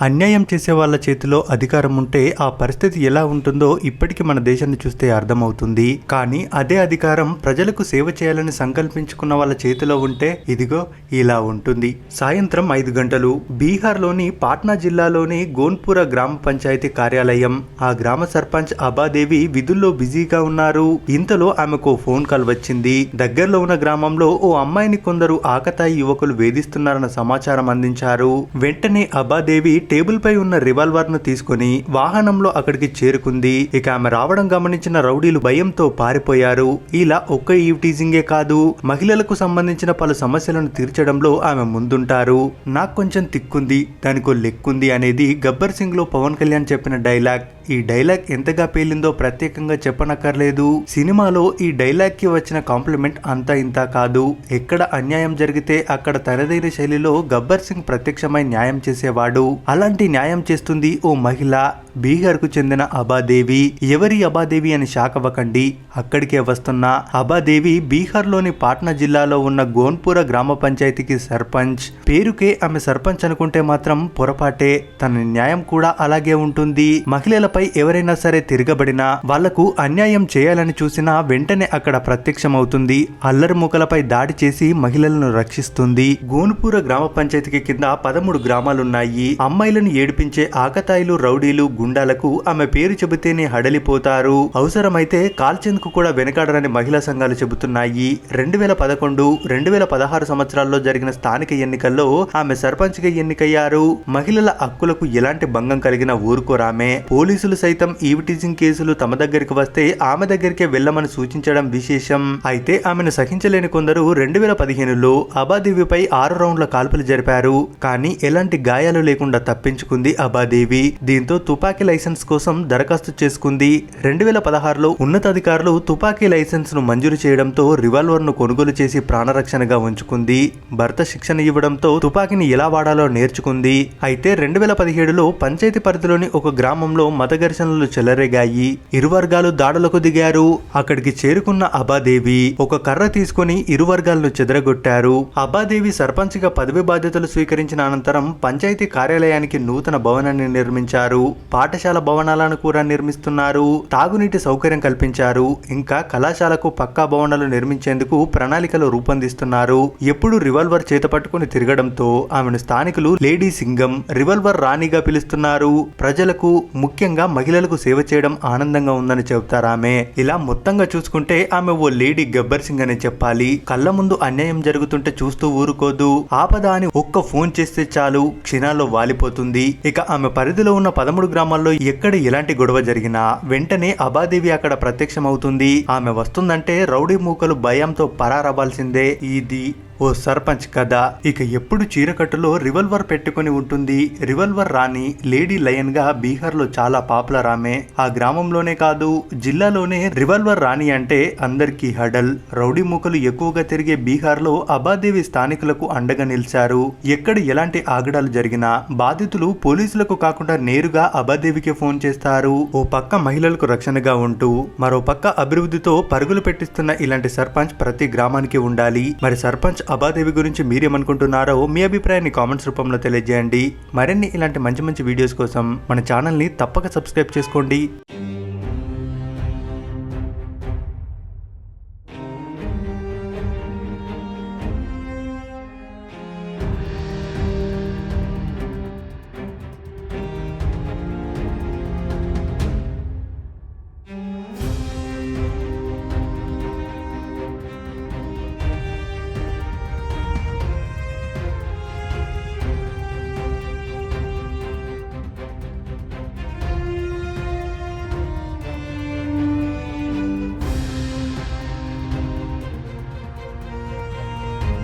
అన్యాయం చేసే వాళ్ళ చేతిలో అధికారం ఉంటే ఆ పరిస్థితి ఎలా ఉంటుందో ఇప్పటికీ మన దేశాన్ని చూస్తే అర్థమవుతుంది. కానీ అదే అధికారం ప్రజలకు సేవ చేయాలని సంకల్పించుకున్న వాళ్ళ చేతిలో ఉంటే ఇదిగో ఇలా ఉంటుంది. సాయంత్రం 5 గంటలు బీహార్లోని పాట్నా జిల్లాలోని గోన్పుర గ్రామ పంచాయతీ కార్యాలయం. ఆ గ్రామ సర్పంచ్ అబాదేవి విధుల్లో బిజీగా ఉన్నారు. ఇంతలో ఆమెకు ఫోన్ కాల్ వచ్చింది. దగ్గరలో ఉన్న గ్రామంలో ఓ అమ్మాయిని కొందరు ఆకతాయి యువకులు వేధిస్తున్నారన్న సమాచారం అందించారు. వెంటనే అబాదేవి టేబుల్ పై ఉన్న రివాల్వర్ ను తీసుకుని వాహనంలో అక్కడికి చేరుకుంది. ఇక ఆమె రావడం గమనించిన రౌడీలు భయంతో పారిపోయారు. ఇలా ఒక్క ఈవ్టీజింగే కాదు, మహిళలకు సంబంధించిన పలు సమస్యలను తీర్చడంలో ఆమె ముందుంటారు. నాకు కొంచెం తిక్కుంది, దానికో లెక్కుంది అనేది గబ్బర్ సింగ్ లో పవన్ కళ్యాణ్ చెప్పిన డైలాగ్. ఈ డైలాగ్ ఎంతగా పేలిందో ప్రత్యేకంగా చెప్పనక్కర్లేదు. సినిమాలో ఈ డైలాగ్ కి వచ్చిన కాంప్లిమెంట్ అంతా ఇంత కాదు. ఎక్కడ అన్యాయం జరిగితే అక్కడ తనదైన శైలిలో గబ్బర్ సింగ్ ప్రత్యక్షమై న్యాయం చేసేవాడు. అలాంటి న్యాయం చేస్తుంది ఓ మహిళ, బీహార్ కు చెందిన అబాదేవి. ఎవరి అబాదేవి అని షాక్ అవ్వకండి, అక్కడికే వస్తున్న అబాదేవి బీహార్ లోని పాట్నా జిల్లాలో ఉన్న గోన్పుర గ్రామ పంచాయతీకి సర్పంచ్. పేరుకే ఆమె సర్పంచ్ అనుకుంటే మాత్రం పొరపాటే. తన న్యాయం కూడా అలాగే ఉంటుంది. మహిళలపై ఎవరైనా సరే తిరగబడినా, వాళ్లకు అన్యాయం చేయాలని చూసినా వెంటనే అక్కడ ప్రత్యక్షమవుతుంది. అల్లరి మూకలపై దాడి చేసి మహిళలను రక్షిస్తుంది. గోన్పుర గ్రామ పంచాయతీకి కింద 13 గ్రామాలున్నాయి. అమ్మాయిలను ఏడిపించే ఆకతాయిలు, రౌడీలు, గుండాలకు ఆమె పేరు చెబితేనే హడలిపోతారు. అవసరమైతే కాల్చేందుకు కూడా వెనకాడరని మహిళా సంఘాలు చెబుతున్నాయి. 2011, 2016 సంవత్సరాల్లో జరిగిన స్థానిక ఎన్నికల్లో ఆమె సర్పంచ్ గా ఎన్నికయ్యారు. మహిళల హక్కులకు ఎలాంటి భంగం కలిగినా ఊరుకోరామే. పోలీసులు సైతం ఈవ్టీజింగ్ కేసులు తమ దగ్గరికి వస్తే ఆమె దగ్గరికే వెళ్లమని సూచించడం విశేషం. అయితే ఆమెను సహించలేని కొందరు 2015లో అబాదేవిపై 6 రౌండ్ల కాల్పులు జరిపారు. కానీ ఎలాంటి గాయాలు లేకుండా తప్పించుకుంది అబాదేవి. దీంతో తుపాకీ లైసెన్స్ కోసం దరఖాస్తు చేసుకుంది. 2016లో ఉన్నతాధికారులు తుపాకీ లైసెన్స్ ను మంజూరు చేయడంతో రివాల్వర్ ను కొనుగోలు చేసి ప్రాణరక్షణగా ఉంచుకుంది. భర్త శిక్షణ ఇవ్వడంతో తుపాకీని ఎలా వాడాలో నేర్చుకుంది. అయితే 2017లో పంచాయతీ పరిధిలోని ఒక గ్రామంలో మత ఘర్షణలు చెలరేగాయి. ఇరు వర్గాలు దాడులకు దిగారు. అక్కడికి చేరుకున్న అబాదేవి ఒక కర్ర తీసుకుని ఇరు వర్గాలను చెదరగొట్టారు. అబాదేవి సర్పంచ్ గా పదవి బాధ్యతలు స్వీకరించిన అనంతరం పంచాయతీ కార్యాలయానికి నూతన భవనాన్ని నిర్మించారు. పాఠశాల భవనాలను కూడా నిర్మిస్తున్నారు. తాగునీటి సౌకర్యం కల్పించారు. ఇంకా కళాశాలకు పక్కా భవనాలు నిర్మించేందుకు ప్రణాళికలు రూపొందిస్తున్నారు. ఎప్పుడు రివాల్వర్ చేత పట్టుకుని తిరగడంతో ఆమెను స్థానికులు లేడీ సింగం, రివాల్వర్ రాణిగా పిలుస్తున్నారు. ప్రజలకు, ముఖ్యంగా మహిళలకు సేవ చేయడం ఆనందంగా ఉందని చెబుతారామె. ఇలా మొత్తంగా చూసుకుంటే ఆమె ఓ లేడీ గబ్బర్ సింగ్ అని చెప్పాలి. కళ్ళ ముందు అన్యాయం జరుగుతుంటే చూస్తూ ఊరుకోదు. ఆపద అని ఒక్క ఫోన్ చేస్తే చాలు, క్షణాల్లో వాలిపోతుంది. ఇక ఆమె పరిధిలో ఉన్న 13 గ్రామాల్లో ఎక్కడ ఎలాంటి గొడవ జరిగినా వెంటనే అబాదేవి అక్కడ ప్రత్యక్షమవుతుంది. ఆమె వస్తుందంటే రౌడీ మూకలు భయంతో పరారవ్వాల్సిందే. ఇది ఓ సర్పంచ్ కథ. ఇక ఎప్పుడు చీరకట్టులో రివాల్వర్ పెట్టుకుని ఉంటుంది. రివాల్వర్ రాణి, లేడీ లయన్ గా బీహార్ లో చాలా పాపులర్ ఆమె. ఆ గ్రామంలోనే కాదు, జిల్లాలోనే రివాల్వర్ రాణి అంటే అందరికీ హడల్. రౌడీ మూకలు ఎక్కువగా తిరిగే బీహార్ లో అబాదేవి స్థానికులకు అండగా నిలిచారు. ఎక్కడ ఎలాంటి ఆగడాలు జరిగినా బాధితులు పోలీసులకు కాకుండా నేరుగా అబాదేవికి ఫోన్ చేస్తారు. ఓ పక్క మహిళలకు రక్షణగా ఉంటూ మరో పక్క అభివృద్ధితో పరుగులు పెట్టిస్తున్న ఇలాంటి సర్పంచ్ ప్రతి గ్రామానికి ఉండాలి. మరి సర్పంచ్ అబాదేవి గురించి మీరేమనుకుంటున్నారో మీ అభిప్రాయాన్ని కామెంట్స్ రూపంలో తెలియజేయండి. మరిన్ని ఇలాంటి మంచి మంచి వీడియోస్ కోసం మన ఛానల్ ని తప్పక సబ్స్క్రైబ్ చేసుకోండి.